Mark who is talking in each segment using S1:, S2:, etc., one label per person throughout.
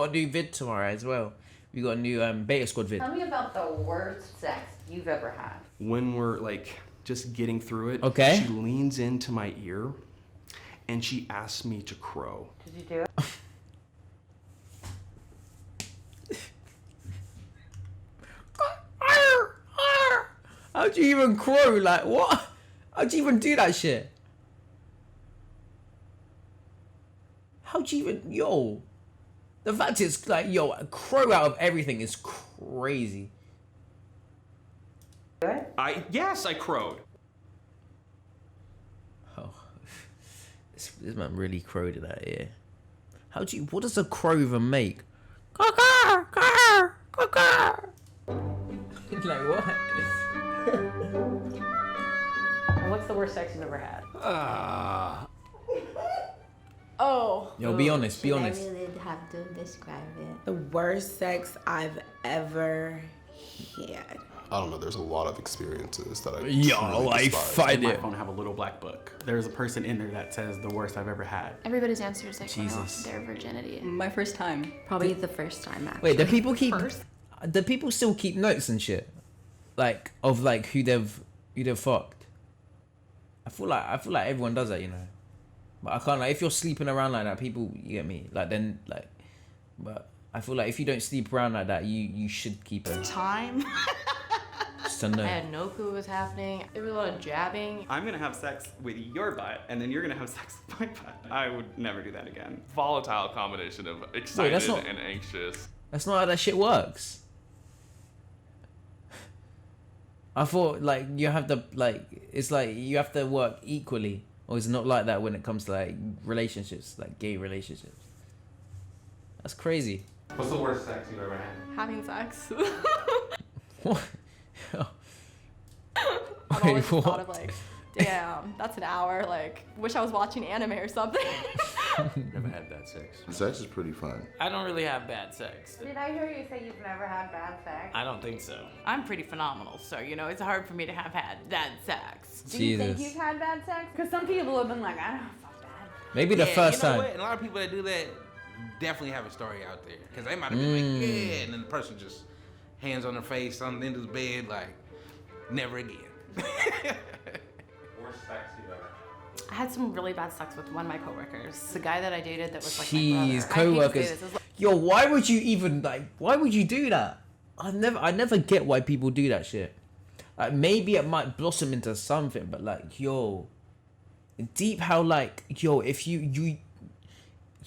S1: got a new vid tomorrow as well. We got a new beta squad vid.
S2: Tell me about the worst sex you've ever had.
S3: When we're like just getting through it,
S1: Okay.
S3: she leans into my ear and she asks me to crow.
S2: Did you do it?
S1: How'd you even crow? Like, what? How'd you even do that shit? How'd you even... Yo. The fact is, like, yo, a crow out of everything is crazy.
S3: Yes, I crowed.
S1: Oh. This man really crowed that, yeah. How'd you... What does a crow even make? Caw-caw, caw, caw-caw. Like, what?
S2: What's the worst sex you've ever had?
S4: Oh.
S1: Yo, be honest, be honest.
S5: I really have to describe it.
S4: The worst sex I've ever had.
S6: I don't know. There's a lot of experiences that I
S1: Yo, I find
S3: My
S1: it.
S3: phone have a little black book. There's a person in there that says the worst I've ever had.
S7: Everybody's answer is like
S1: Jesus.
S7: their virginity.
S8: My first time.
S5: Probably the first time, actually.
S1: Wait, do people keep... Do people still keep notes and shit? Like, of like who they've fucked? I feel like everyone does that, you know. But I can't, like, if you're sleeping around like that, people, you get me, like, then, like, but I feel like if you don't sleep around like that, you should keep it.
S8: Time.
S1: Just to know.
S2: I had no clue what was happening. There was a lot of jabbing.
S3: I'm gonna have sex with your butt, and then you're gonna have sex with my butt. I would never do that again.
S9: Volatile combination of excited
S1: not-
S9: and anxious.
S1: That's not how that shit works. I thought, like, you have to, like, it's like you have to work equally. Or is it not like that when it comes to, like, relationships, like gay relationships? That's crazy.
S9: What's the worst sex you've ever had?
S7: Having sex.
S1: What?
S7: I've always thought of like, damn, that's an hour. Like, wish I was watching anime or something.
S10: Never had bad sex.
S6: Sex is pretty fun.
S10: I don't really have bad sex.
S2: Did I hear you say you've never had bad sex?
S10: I don't think so.
S8: I'm pretty phenomenal, so you know it's hard for me to have had bad sex.
S2: Do you think
S1: Jesus.
S2: you've had bad sex? Because some people have been like, I don't fuck bad.
S1: Maybe the first
S10: you know
S1: time.
S10: What? And a lot of people that do that definitely have a story out there. Because they might have been like, yeah, and then the person just hands on their face on the end of the bed, like, never again.
S9: Worst sex you've ever had?
S7: I had some really bad sex with one of my coworkers. The guy that I dated that was like my
S1: Jeez,
S7: brother. I hate to say
S1: co-workers.
S7: this, it's like-
S1: Yo, why would you even, like, why would you do that? I never get why people do that shit. Like, maybe it might blossom into something, but like, yo, deep how, like, yo, if you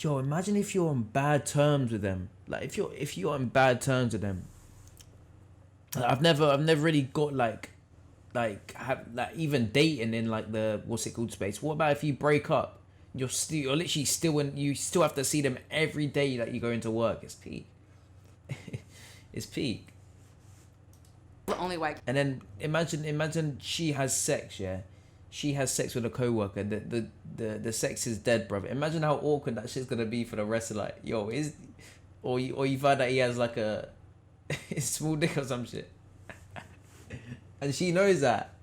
S1: imagine if you're on bad terms with them. Like, if you're on bad terms with them. I've never really got like even dating in like the what's it called space. What about if you break up? You're literally still you still have to see them every day that you go into work. It's peak. It's peak.
S8: The only way.
S1: And then imagine she has sex, yeah. She has sex with a coworker. The sex is dead, brother. Imagine how awkward that shit's gonna be for the rest of like, yo, or you find that he has like a small dick or some shit, and she knows that,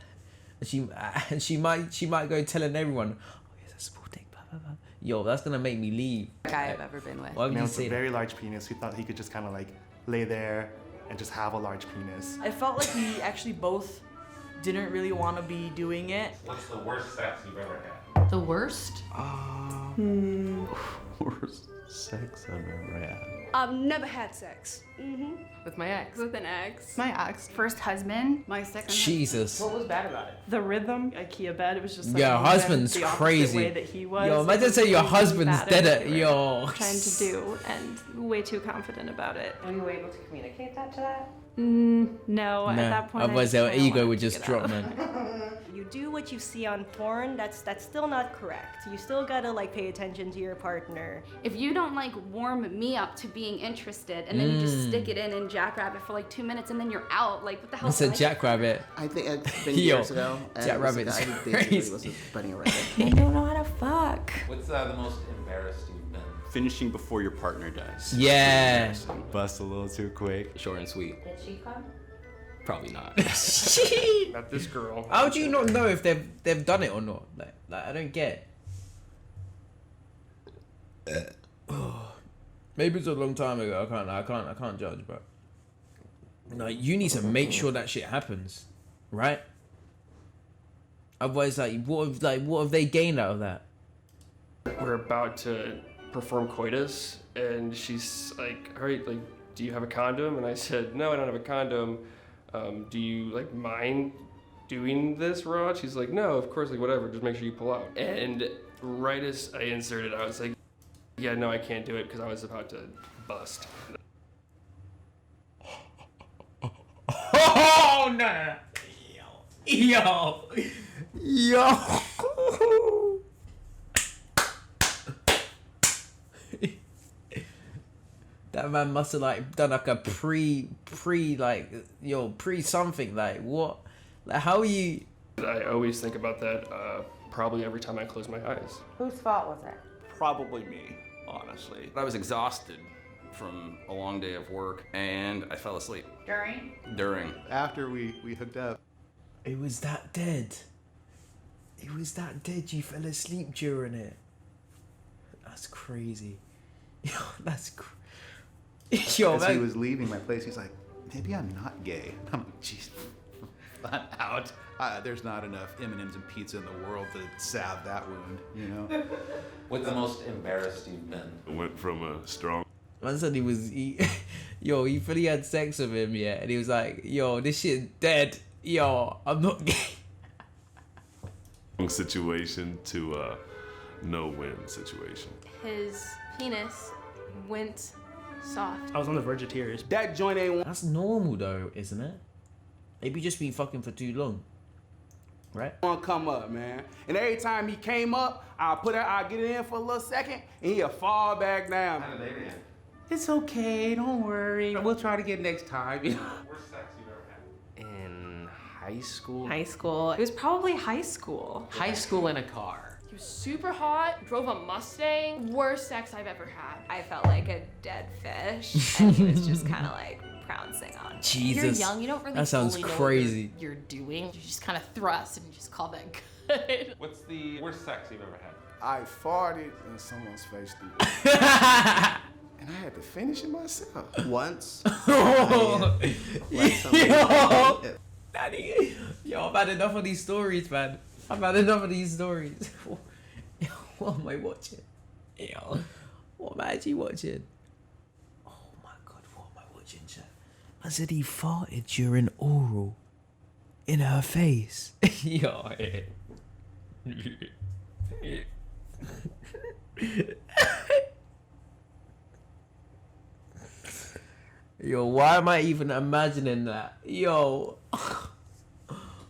S1: and she might go telling everyone, oh, he has a small dick, blah blah blah. Yo, that's gonna make me leave.
S8: Guy I've ever been with.
S1: Why would
S11: Man
S1: you
S11: with
S1: say
S11: a
S1: that?
S11: very large penis who thought he could just kind of like lay there and just have a large penis.
S8: I felt like we actually both didn't really want to be doing it.
S9: What's the worst sex you've ever had?
S2: The worst?
S6: Worst sex I've ever had.
S4: I've never had sex.
S2: With my ex.
S7: with an ex.
S8: My ex.
S7: First husband. My second
S1: Jesus.
S2: What was bad about it?
S8: The rhythm, IKEA bed, it was just like
S1: Your
S8: moving
S1: husband's
S8: the opposite
S1: crazy.
S8: way that he was.
S1: Yo,
S8: It
S1: imagine
S8: was
S1: say your
S8: really
S1: husband's
S8: bad
S1: dead
S8: and
S1: at
S8: we were
S1: yo.
S7: Trying to do and way too confident about it.
S2: Were you able to communicate that to that?
S7: No, at that point.
S1: Otherwise
S7: I
S1: their
S7: kinda
S1: ego
S7: wanted
S1: would
S7: to
S1: just
S7: get
S1: drop,
S7: out.
S1: man.
S12: You do what you see on porn, that's still not correct. You still gotta like pay attention to your partner.
S7: If you don't like warm me up to being interested and then you just stick it in and jackrabbit for like 2 minutes and then you're out, like what the hell?
S1: It's a jackrabbit.
S5: I think it's been
S1: Yo,
S5: years ago. and
S1: Jack
S5: it was a
S1: Rabbit's
S5: guy who
S1: crazy.
S5: basically was a bunny rabbit.
S7: They don't know how to fuck.
S10: What's the most embarrassed you've been?
S3: Finishing before your partner does.
S1: Yeah.
S3: Bust a little too quick.
S10: Short and sweet.
S2: Did she come?
S10: Probably not.
S3: Not this girl.
S1: How do you not know if they've done it or not? Like I don't get. Maybe it's a long time ago. I can't judge, but like you need to make sure that shit happens, right? Otherwise, what have they gained out of that?
S13: We're about to perform coitus, and she's like, "All right, like, do you have a condom?" And I said, "No, I don't have a condom. Do you like mind doing this, Rod?" She's like, "No, of course, like whatever. Just make sure you pull out." And right as I inserted, I was like, "Yeah, no, I can't do it," because I was about to bust.
S1: Oh no! Yo! That man must have like done like a pre something, like what? Like how are you?
S13: I always think about that probably every time I close my eyes.
S2: Whose fault was it?
S14: Probably me, honestly. I was exhausted from a long day of work, and I fell asleep. During.
S11: After we hooked up.
S1: It was that dead. It was that dead. You fell asleep during it. That's crazy. Yo, that's yo,
S11: As
S1: man.
S11: he was leaving my place, he's like, maybe I'm not gay. I'm like, jeez, flat out. There's not enough M&Ms and pizza in the world to salve that wound, you know?
S9: What's the most embarrassed you've been?
S6: I went from a strong...
S1: Man said he fully had sex with him, yeah, and he was like, yo, this shit dead. Yo, I'm not gay.
S6: situation to a no-win situation.
S7: His penis went soft.
S12: I was on the verge of tears.
S3: That joint ain't.
S1: That's normal though, isn't it? Maybe just been fucking for too long, right?
S3: Want to come up, man. And every time he came up, I'll get it in for a little second, and he'll fall back down.
S9: How did they react?
S10: It's okay, don't worry. We'll try to get next time.
S9: Worst sex you've ever had?
S10: In high school?
S2: High school. It was probably high school.
S10: High school in a car.
S7: He was super hot, drove a Mustang. Worst sex I've ever had.
S2: I felt like a dead fish, and he was just kind of like pouncing on me.
S1: Jesus.
S15: You're young, you don't really
S1: that sounds
S15: fully know
S1: crazy.
S15: what you're doing. You just kind of thrust and you just call that good.
S9: What's the worst sex you've ever had?
S16: I farted in someone's face through and I had to finish it myself.
S5: Once.
S1: Yo, I've had enough of these stories, man. I've had enough of these stories. Yo, what am I watching? Yo, what am I actually watching? Oh my god, what am I watching, chat? I said he farted during oral in her face. Yo, Yo, why am I even imagining that? Yo,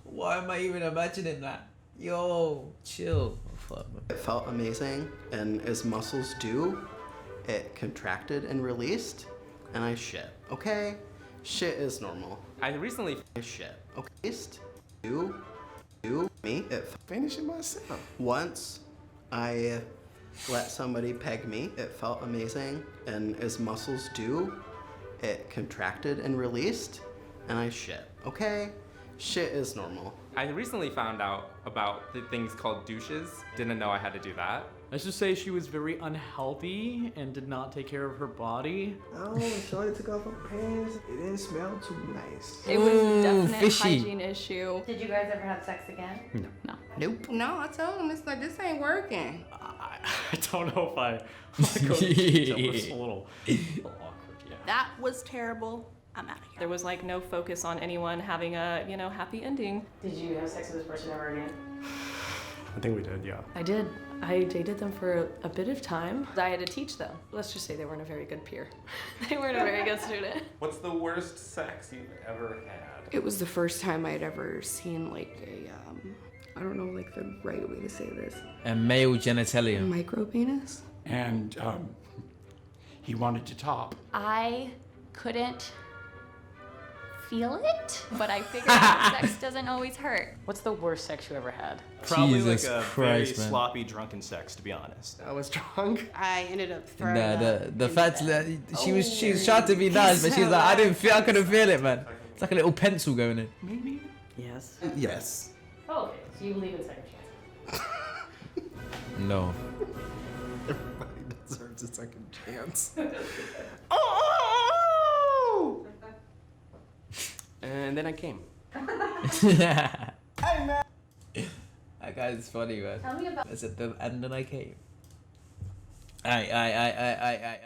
S1: why am I even imagining that? Yo, chill. Oh, fuck, man.
S5: It felt amazing, and as muscles do, it contracted and released, and I shit. Okay? Shit is normal.
S3: I recently
S5: shit. Okay? Do me. It
S16: finish it myself.
S5: Once I let somebody peg me, it felt amazing, and as muscles do, it contracted and released, and I shit. Okay? Shit is normal.
S3: I recently found out about the things called douches. Didn't know I had to do that.
S8: Let's just say she was very unhealthy and did not take care of her body.
S16: Oh, Shorty took off her pants. It didn't smell too nice.
S7: It was a definite
S1: fishy.
S7: hygiene issue.
S2: Did you guys ever have sex again?
S7: No.
S5: Nope.
S2: No, I told him it's like this ain't working.
S13: I don't know if I want to go into detail, but it's a little awkward, yeah.
S15: That was terrible. I'm out of here.
S12: There was like no focus on anyone having a, happy ending.
S2: Did you have sex with this person ever again?
S11: I think we did, yeah.
S12: I did. I dated them for a bit of time. I had to teach them. Let's just say they weren't a very good peer.
S7: They weren't a very good student.
S9: What's the worst sex you've ever had?
S4: It was the first time I'd ever seen like a, I don't know like the right way to say this.
S1: A male genitalia.
S4: Micro penis.
S16: And he wanted to top.
S7: I couldn't feel it, but I figured out sex doesn't always hurt.
S15: What's the worst sex you ever had?
S11: Probably
S1: Jesus
S11: like a
S1: Christ,
S11: very
S1: man.
S11: sloppy drunken sex, to be honest.
S10: I was drunk.
S4: I ended up throwing
S1: The fact that she was trying to be nice, but she was like, I couldn't feel it, man. It's like a little pencil going in.
S8: Maybe. Yes.
S5: Yes.
S15: Oh, okay. So you believe in second chance.
S1: No.
S11: Everybody deserves
S16: deserves a second chance.
S17: And then I came.
S1: Hey man. That guy's funny, man.
S7: Tell me about.
S1: Is it the and then I came? I.